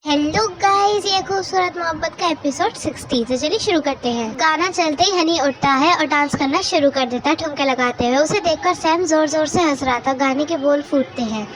Hello guys, ये खूबसूरत मोहब्बत का एपिसोड 60। तो चलिए शुरू करते हैं। गाना चलते ही हनी उठता है और डांस करना शुरू कर देता है ठुमके लगाते हुए। उसे देखकर सैम जोर जोर से हंस रहा था। गाने के बोल फूटते हैं।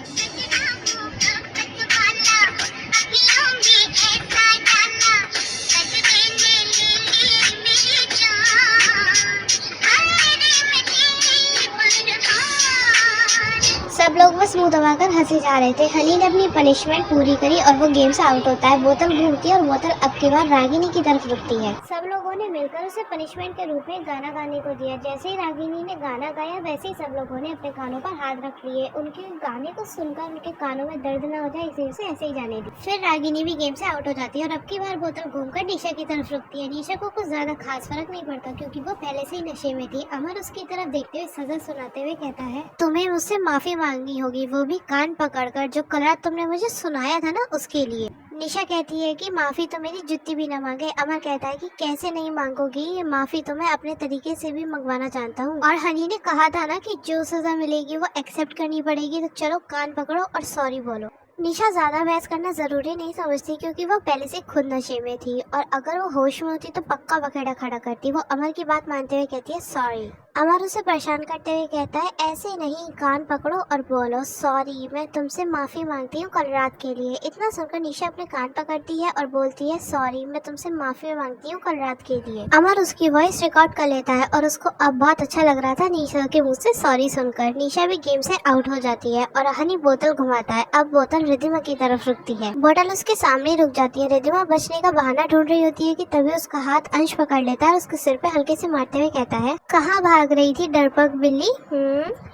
सब लोग बस मुंह दबाकर हंसे जा रहे थे। हनी ने अपनी पनिशमेंट पूरी करी और वो गेम से आउट होता है। बोतल घूमती है और बोतल अब की बार रागिनी की तरफ रुकती है। सब लोगों ने मिलकर उसे पनिशमेंट के रूप में गाना गाने को दिया। जैसे ही रागिनी ने गाना गाया वैसे ही सब लोगों ने अपने कानों पर हाथ रख लिए। उनके गाने को सुनकर उनके कानों में दर्द न हो जाए इसे उसे ऐसे ही जाने दी। फिर रागिनी भी गेम से आउट हो जाती है और अब की बार बोतल घूमकर निशा की तरफ रुकती है। निशा को कुछ ज्यादा खास फर्क नहीं पड़ता क्योंकि वो पहले से ही नशे में थी। अमर उसकी तरफ देखते हुए सजा सुनाते हुए कहता है, तुम्हें मुझसे माफी मांगनी होगी, वो भी कान पकड़कर। जो कल रात तुमने मुझे सुनाया था ना, उसके लिए। निशा कहती है कि माफी तो मेरी जुत्ती भी न मांगे। अमर कहता है कि कैसे नहीं मांगोगी, ये माफी तो मैं अपने तरीके से भी मंगवाना चाहता हूँ। और हनी ने कहा था ना कि जो सजा मिलेगी वो एक्सेप्ट करनी पड़ेगी, तो चलो कान पकड़ो और सॉरी बोलो। निशा ज्यादा बहस करना जरूरी नहीं समझती क्योंकि वो पहले से खुद नशे में थी और अगर वो होश में होती तो पक्का बखेड़ा खड़ा करती। वो अमर की बात मानते हुए कहती है सॉरी। अमर उसे परेशान करते हुए कहता है, ऐसे नहीं, कान पकड़ो और बोलो सॉरी, मैं तुमसे माफी मांगती हूँ कल रात के लिए। इतना सुनकर निशा अपने कान पकड़ती है और बोलती है, सॉरी, मैं तुमसे माफी मांगती हूँ कल रात के लिए। अमर उसकी वॉइस रिकॉर्ड कर लेता है और उसको अब बहुत अच्छा लग रहा था निशा के मुंह से सॉरी सुनकर। निशा भी गेम से आउट हो जाती है और हनी बोतल घुमाता है। अब बोतल रिद्धिमा की तरफ रुकती है। बोतल उसके सामने रुक जाती है। रिद्धिमा बचने का बहाना ढूंढ रही होती है कि तभी उसका हाथ अंश पकड़ लेता है और उसके सिर पे हल्के से मारते हुए कहता है, कहाँ भाग रही थी डरपोक बिल्ली?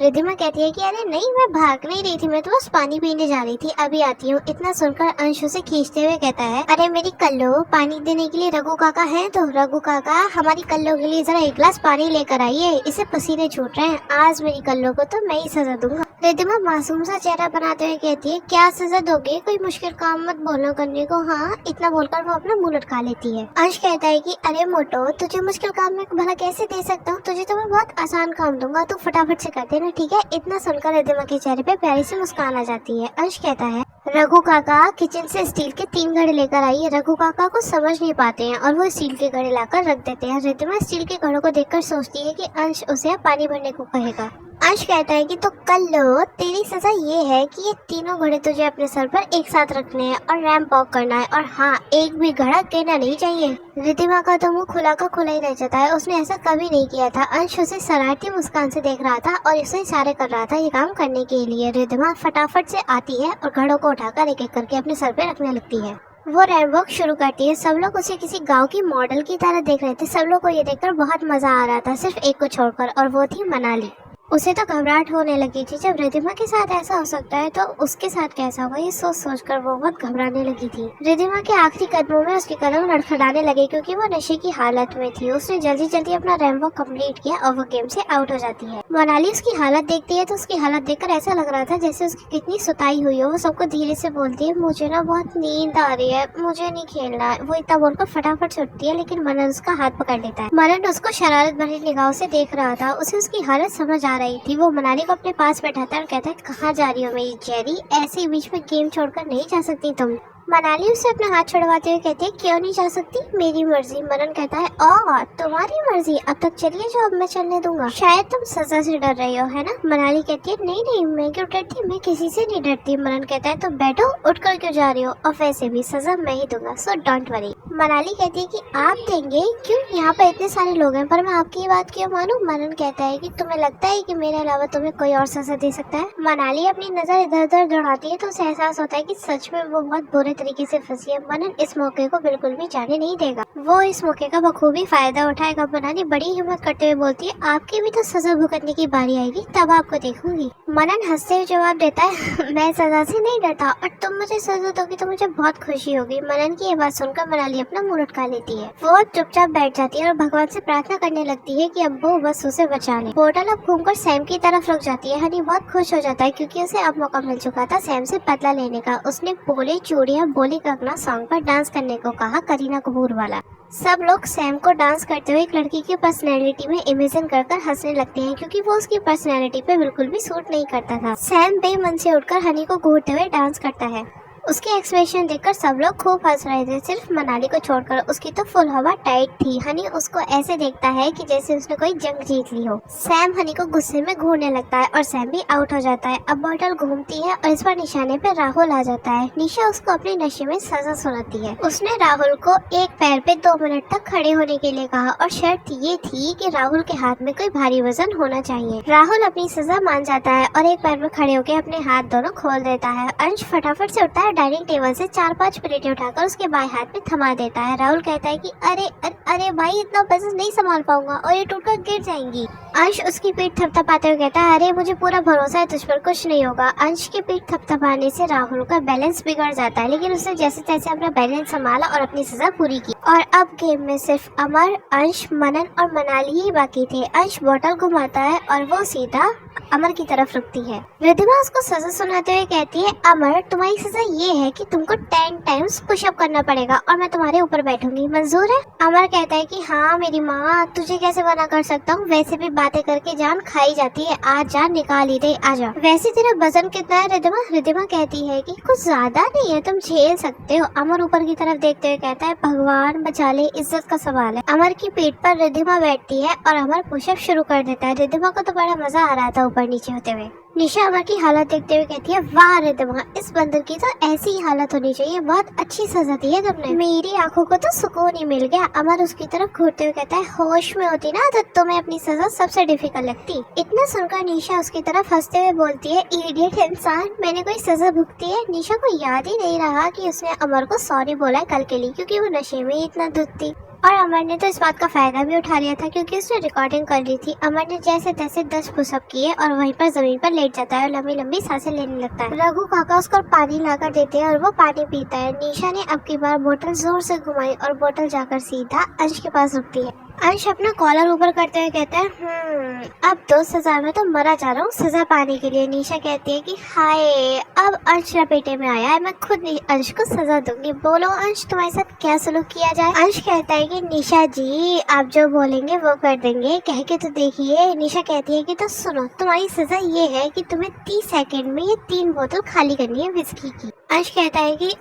रिद्धिमा कहती है कि अरे नहीं, मैं भाग नहीं रही थी, मैं तो बस पानी पीने जा रही थी, अभी आती हूँ। इतना सुनकर अंश उसे खींचते हुए कहता है, अरे मेरी कल्लो, पानी देने के लिए रघु काका है, तो रघु काका हमारी कल्लो के लिए जरा एक गिलास पानी लेकर आइए, इसे पसीने छूट रहे हैं। आज मेरी कल्लो को तो मैं ही सजा दूंगा। रिद्धिमा मासूम सा चेहरा बनाते हुए कहती है, क्या सजा दोगे? कोई मुश्किल काम मत बोलना करने को। हाँ, इतना बोलकर वो अपना मुंह लटका लेती है। अंश कहता है कि अरे मोटो, तुझे मुश्किल काम में भला कैसे दे सकता हूँ? तुझे तो मैं बहुत आसान काम दूंगा, तू फटाफट से कर देना, ठीक है? इतना सुनकर रिद्धिमा के चेहरे पे प्यारी सी मुस्कान आ जाती है। अंश कहता है, रघु काका किचन से स्टील के 3 घड़े लेकर आइए। रघु काका को समझ नहीं पाते हैं और वो स्टील के घड़े लाकर रख देते हैं। रिद्धिमा स्टील के घड़ों को देखकर सोचती है कि अंश उसे पानी भरने को कहेगा। अंश कहता है कि तो कल लो, तेरी सजा ये है कि ये तीनों घड़े तुझे अपने सर पर एक साथ रखने हैं और रैंप वॉक करना है, और हाँ, एक भी घड़ा गिरना नहीं चाहिए। रिद्धिमा का तो मुंह खुला का खुला ही रह जाता है। उसने ऐसा कभी नहीं किया था। अंश उसे शरारती मुस्कान से देख रहा था और उसे इशारे कर रहा था ये काम करने के लिए। रिद्धिमा फटाफट से आती है और घड़ों को उठाकर एक एक करके अपने सर पे रखने लगती है। वो रैंप वॉक शुरू करती है। सब लोग उसे किसी गांव की मॉडल की तरह देख रहे थे। सब लोग को ये देखकर बहुत मजा आ रहा था, सिर्फ एक को छोड़कर, और वो थी मनाली। उसे तो घबराहट होने लगी थी। जब रिद्धिमा के साथ ऐसा हो सकता है तो उसके साथ कैसा होगा, ये सोच सोचकर वो बहुत घबराने लगी थी। रिद्धिमा के आखिरी कदमों में उसके कदम लड़खड़ाने लगे क्योंकि वो नशे की हालत में थी। उसने जल्दी जल्दी अपना रैंप वॉक कंप्लीट किया और वो गेम से आउट हो जाती है। मनाली उसकी हालत देखती है तो उसकी हालत देखकर ऐसा लग रहा था जैसे उसकी कितनी सुताई हुई हो। वो सबको धीरे से बोलती है, मुझे ना बहुत नींद आ रही है, मुझे नहीं खेलना। वो इतना बोलकर फटाफट से उठती है, लेकिन मनन उसका हाथ पकड़ लेता है। मनन उसको शरारत भरी निगाहों से देख रहा था। उसे उसकी हालत समझ आ रही थी। वो मनाली को अपने पास बैठाता है और कहता है, कहाँ जा रही हो मेरी चेरी? ऐसे ही बीच में गेम छोड़कर नहीं जा सकती तुम। मनाली उससे अपना हाथ छुड़वाते हुए कहती है, क्यों नहीं जा सकती? मेरी मर्जी। मनन कहता है, ओह तुम्हारी मर्जी, अब तक चलिए जो अब मैं चलने दूंगा। शायद तुम सजा से डर रही हो, है ना? मनाली कहती है, नहीं नहीं, मैं क्यों डरती, मैं किसी से नहीं डरती। मनन कहता है, तो बैठो, उठकर क्यों जा रही हो? और वैसे भी सजा मैं ही दूंगा, सो डोंट वरी। मनाली कहती है कि आप देंगे? क्यों? यहाँ पर इतने सारे लोग हैं, पर मैं आपकी बात क्यों मानूं? मनन कहता है कि तुम्हें लगता है कि मेरे अलावा तुम्हें कोई और सजा दे सकता है? मनाली अपनी नजर इधर उधर दौड़ाती है तो उसे एहसास होता है कि सच में वो बहुत बुरे तरीके से फंसी है। मनन इस मौके को बिल्कुल भी जाने नहीं देगा। वो इस मौके का बखूबी फायदा उठाएगा। मनाली बड़ी हिम्मत करते हुए बोलती है, आपकी भी तो सजा भुगतने की बारी आएगी, तब आपको देखूंगी। मनन हंसते हुए जवाब देता है, मैं सजा से नहीं डरता और तुम मुझे सजा दोगी तो मुझे बहुत खुशी होगी। मनन की ये बात सुनकर मनाली अपना मुंह लटका लेती है। वो चुपचाप बैठ जाती है और भगवान से प्रार्थना करने लगती है कि अब वो बस उसे बचा ले। पोर्टल अब घूमकर सैम की तरफ रुक जाती है। हनी बहुत खुश हो जाता है क्योंकि उसे अब मौका मिल चुका था सैम से बदला लेने का। उसने बोले चूड़ियां बोली कंगना सॉन्ग पर डांस करने को कहा, करीना कपूर वाला। सब लोग सैम को डांस करते हुए एक लड़की की पर्सनैलिटी में इमेजिन कर हंसने लगते हैं क्योंकि वो उसकी पर्सनैलिटी पे बिल्कुल भी सूट नहीं करता था। सैम बेमन से उठकर हनी को घूरते हुए डांस करता है। उसके एक्सप्रेशन देखकर सब लोग खूब हंस रहे थे, सिर्फ मनाली को छोड़कर। उसकी तो फुल हवा टाइट थी। हनी उसको ऐसे देखता है कि जैसे उसने कोई जंग जीत ली हो। सैम हनी को गुस्से में घूरने लगता है और सैम भी आउट हो जाता है। अब बॉटल घूमती है और इस बार निशाने पे राहुल आ जाता है। निशा उसको अपने नशे में सजा सुनाती है। उसने राहुल को एक पैर पे 2 मिनट तक खड़े होने के लिए कहा और शर्त ये थी कि राहुल के हाथ में कोई भारी वजन होना चाहिए। राहुल अपनी सजा मान जाता है और एक पैर में खड़े होकर अपने हाथ दोनों खोल देता है। अंश फटाफट से उठता है, डाइनिंग टेबल से 4-5 प्लेटें उठाकर उसके बाएं हाथ में थमा देता है। राहुल कहता है कि अरे भाई, इतना वजन नहीं संभाल पाऊंगा और ये टूटकर गिर जाएंगी। अंश उसकी पीठ थपथपाते हुए कहता है, अरे मुझे पूरा भरोसा है तुझ पर, कुछ नहीं होगा। अंश की पीठ थपथपाने से राहुल का बैलेंस बिगड़ जाता है, लेकिन उसने जैसे तैसे अपना बैलेंस संभाला और अपनी सजा पूरी की। और अब गेम में सिर्फ अमर, अंश, मनन और मनाली ही बाकी थे। अंश बोतल घुमाता है और वो सीधा अमर की तरफ रुकती है। रिद्धिमा उसको सजा सुनाते हुए कहती है, अमर तुम्हारी सजा ये है कि तुमको 10 टाइम्स पुशअप करना पड़ेगा और मैं तुम्हारे ऊपर बैठूंगी, मंजूर है? अमर कहता है कि हाँ मेरी माँ, तुझे कैसे मना कर सकता हूँ, वैसे भी बातें करके जान खाई जाती है, आज जान निकाल ही दे, आजा। वैसे तेरा वजन कितना है रिद्धिमा? रिद्धिमा कहती है कि कुछ ज्यादा नहीं है, तुम झेल सकते हो। अमर ऊपर की तरफ देखते हुए कहता है, भगवान बचा ले, इज्जत का सवाल है। अमर की पीठ पर रिद्धिमा बैठती है और अमर पुशअप शुरू कर देता है। रिद्धिमा को तो बड़ा मजा आ रहा था ऊपर नीचे होते हुए। निशा अमर की हालत देखते हुए कहती है, वाह रिद्धिमा, इस बंदर की तो ऐसी ही हालत होनी चाहिए, बहुत अच्छी सजा दी है तुमने, मेरी आंखों को तो सुकून ही मिल गया। अमर उसकी तरफ घूरते हुए कहता है, होश में होती ना तो तुम्हें अपनी सजा सबसे डिफिकल्ट लगती। इतना सुनकर निशा उसकी तरफ हंसते हुए बोलती है, इडियट इंसान, मैंने कोई सजा भुगती है? निशा को याद ही नहीं रहा कि उसने अमर को सॉरी बोला है कल के लिए, क्योंकि वो नशे में ही इतना धुत थी। और अमर ने तो इस बात का फायदा भी उठा लिया था क्योंकि उसने रिकॉर्डिंग कर ली थी। अमर ने जैसे तैसे 10 पुशअप किए और वहीं पर जमीन पर लेट जाता है और लंबी लंबी सांसें लेने लगता है। रघु काका उसको पानी लाकर देते हैं और वो पानी पीता है। निशा ने अब की बार बोतल जोर से घुमाई और बोतल जाकर सीधा अंश के पास रुकती है। अंश अपना कॉलर ऊपर करते हुए कहता है, अब तो सजा में तो मरा जा रहा हूँ सजा पाने के लिए। निशा कहती है कि हाय, अब अंश लपेटे में आया है, मैं खुद अंश को सजा दूंगी। बोलो अंश, तुम्हारे साथ क्या सलूक किया जाए? अंश कहता है कि निशा जी, आप जो बोलेंगे वो कर देंगे, कह के तो देखिए। निशा कहती है कि तो सुनो, तुम्हारी सजा ये है कि तुम्हें 30 सेकंड में ये 3 बोतल खाली करनी है विस्की की। अंश कहता है कि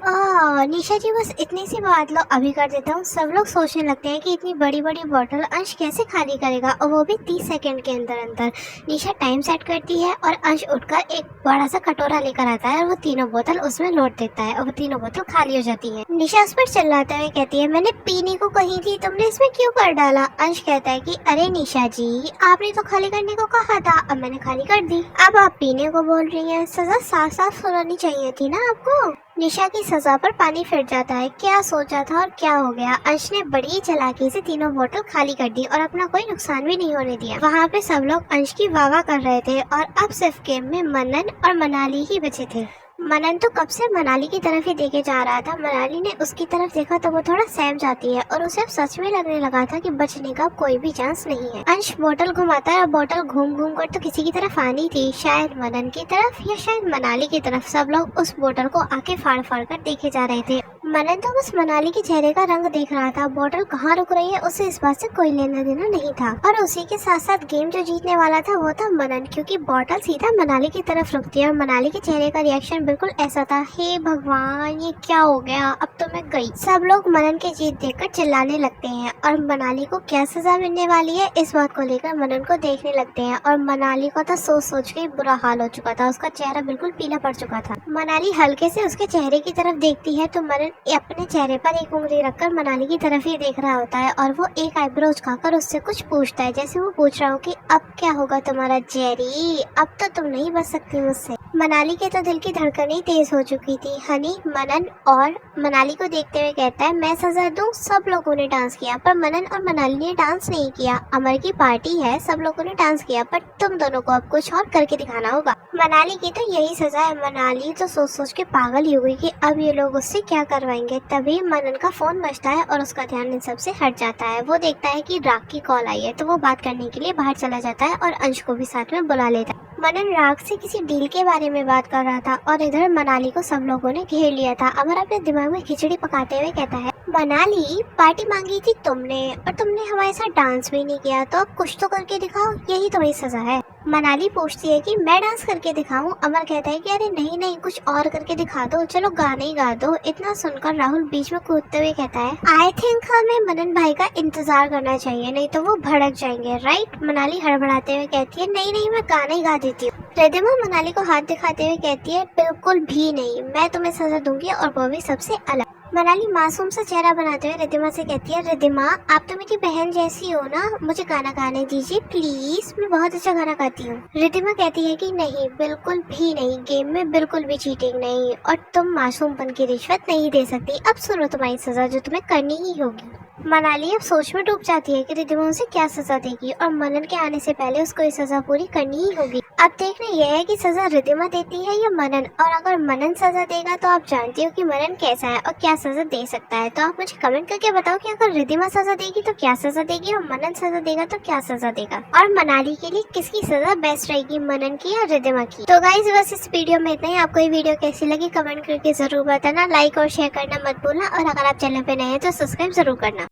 निशा जी बस इतनी सी बात, लो अभी कर देता हूँ। सब लोग सोचने लगते हैं कि इतनी बड़ी बड़ी बोतल अंश कैसे खाली करेगा, और वो भी 30 सेकंड के अंदर अंदर। निशा टाइम सेट करती है और अंश उठकर एक बड़ा सा कटोरा लेकर आता है और वो तीनों बोतल उसमें लौट देता है और वो तीनों बोतल खाली हो जाती है। निशा उस पर चिल्लाते हुए कहती है, मैंने पीने को कही थी, तुमने इसमें क्यों कर डाला? अंश कहता है कि अरे निशा जी, आपने तो खाली करने को कहा था, अब मैंने खाली कर दी, अब आप पीने को बोल रही हैं। सजा साफ साफ सुनानी चाहिए थी ना आपको। निशा की सजा पर पानी फिर जाता है। क्या सोचा था और क्या हो गया? अंश ने बड़ी चालाकी से तीनों बोतल खाली कर दी और अपना कोई नुकसान भी नहीं होने दिया। वहाँ पे सब लोग अंश की वाह कर रहे थे और अब सिर्फ गेम में मनन और मनाली ही बचे थे। मनन तो कब से मनाली की तरफ ही देखे जा रहा था। मनाली ने उसकी तरफ देखा तो वो थोड़ा सहम जाती है और उसे अब सच में लगने लगा था कि बचने का कोई भी चांस नहीं है। अंश बोतल घुमाता है और बोतल घूम घूम कर तो किसी की तरफ आनी थी, शायद मनन की तरफ या शायद मनाली की तरफ। सब लोग उस बोतल को आके फाड़ फाड़ कर देखे जा रहे थे। मनन तो बस मनाली के चेहरे का रंग देख रहा था, बोतल कहाँ रुक रही है उसे इस बात से कोई लेना देना नहीं था। और उसी के साथ साथ गेम जो जीतने वाला था वो था मनन, क्योंकि बोतल सीधा मनाली की तरफ रुकती है और मनाली के चेहरे का रिएक्शन बिल्कुल ऐसा था, हे भगवान ये क्या हो गया, अब तो मैं गई। सब लोग मनन की जीत देखकर चिल्लाने लगते हैं और मनाली को क्या सजा मिलने वाली है इस बात को लेकर मनन को देखने लगते हैं। और मनाली को तो सोच सोच के बुरा हाल हो चुका था, उसका चेहरा बिल्कुल पीला पड़ चुका था। मनाली हल्के से उसके चेहरे की तरफ देखती है तो मनन अपने चेहरे पर एक उंगली रखकर मनाली की तरफ ही देख रहा होता है और वो एक आईब्रो उठाकर उससे कुछ पूछता है, जैसे वो पूछ रहा हो कि अब क्या होगा तुम्हारा जेरी, अब तो तुम नहीं बच सकती मुझसे। मनाली के तो दिल की धड़कनें तेज हो चुकी थी। हनी मनन और मनाली को देखते हुए कहता है, मैं सजा दूं? सब लोगों ने डांस किया पर मनन और मनाली ने डांस नहीं किया। अमर की पार्टी है, सब लोगों ने डांस किया पर तुम दोनों को अब कुछ और करके दिखाना होगा। मनाली की तो यही सजा है। मनाली तो सोच सोच के पागल ही हो गई कि अब ये लोग उससे क्या करवाएंगे। तभी मनन का फोन बजता है और उसका ध्यान इन सब से हट जाता है। वो देखता है कि राग की कॉल आई है तो वो बात करने के लिए बाहर चला जाता है और अंश को भी साथ में बुला लेता है। मनन राग से किसी डील के बारे में बात कर रहा था और इधर मनाली को सब लोगों ने घेर लिया था। अमर अपने दिमाग में खिचड़ी पकाते हुए कहता है, मनाली पार्टी मांगी थी तुमने और तुमने हमारे साथ डांस भी नहीं किया, तो अब कुछ तो करके दिखाओ, यही तुम्हारी सजा है। मनाली पूछती है कि मैं डांस करके दिखाऊं। अमर कहता है कि अरे नहीं नहीं, कुछ और करके दिखा दो, चलो गाने ही गा दो। इतना सुनकर राहुल बीच में कूदते हुए कहता है आई थिंक हमें मनन भाई का इंतजार करना चाहिए, नहीं तो वो भड़क जाएंगे, राइट। मनाली हड़बड़ाते हुए कहती है नहीं नहीं, मैं गाना ही गा देती हूँ। रिद्धिमा मनाली को हाथ दिखाते हुए कहती है बिल्कुल भी नहीं, मैं तुम्हें सजा दूंगी और वो भी सबसे अलग। मनाली मासूम सा चेहरा बनाते हुए रिद्धिमा से कहती है रिद्धिमा आप तो मेरी बहन जैसी हो ना, मुझे गाना गाने दीजिए प्लीज, मैं बहुत अच्छा गाना गाती हूँ। रिद्धिमा कहती है कि नहीं, बिल्कुल भी नहीं, गेम में बिल्कुल भी चीटिंग नहीं और तुम मासूमपन की रिश्वत नहीं दे सकती। अब सुनो तुम्हारी सजा जो तुम्हें करनी ही होगी। मनाली अब सोच में डूब जाती है कि रिद्धिमा उसे क्या सजा देगी और मनन के आने से पहले उसको ये सजा पूरी करनी ही होगी। अब देखना यह है कि सजा रिद्धिमा देती है या मनन, और अगर मनन सजा देगा तो आप जानती हो कि मनन कैसा है और क्या सजा दे सकता है। तो आप मुझे कमेंट करके बताओ कि अगर रिद्धिमा सजा देगी तो क्या सजा देगी और मनन सजा देगा तो क्या सजा देगा, और मनाली के लिए किसकी सजा बेस्ट रहेगी, मनन की या रिद्धिमा की। तो गाइस बस इस वीडियो में इतना ही। आपको ये वीडियो कैसी लगी कमेंट करके जरूर बताना, लाइक और शेयर करना मत भूलना, और अगर आप चैनल पे नए हैं तो सब्सक्राइब जरूर करना।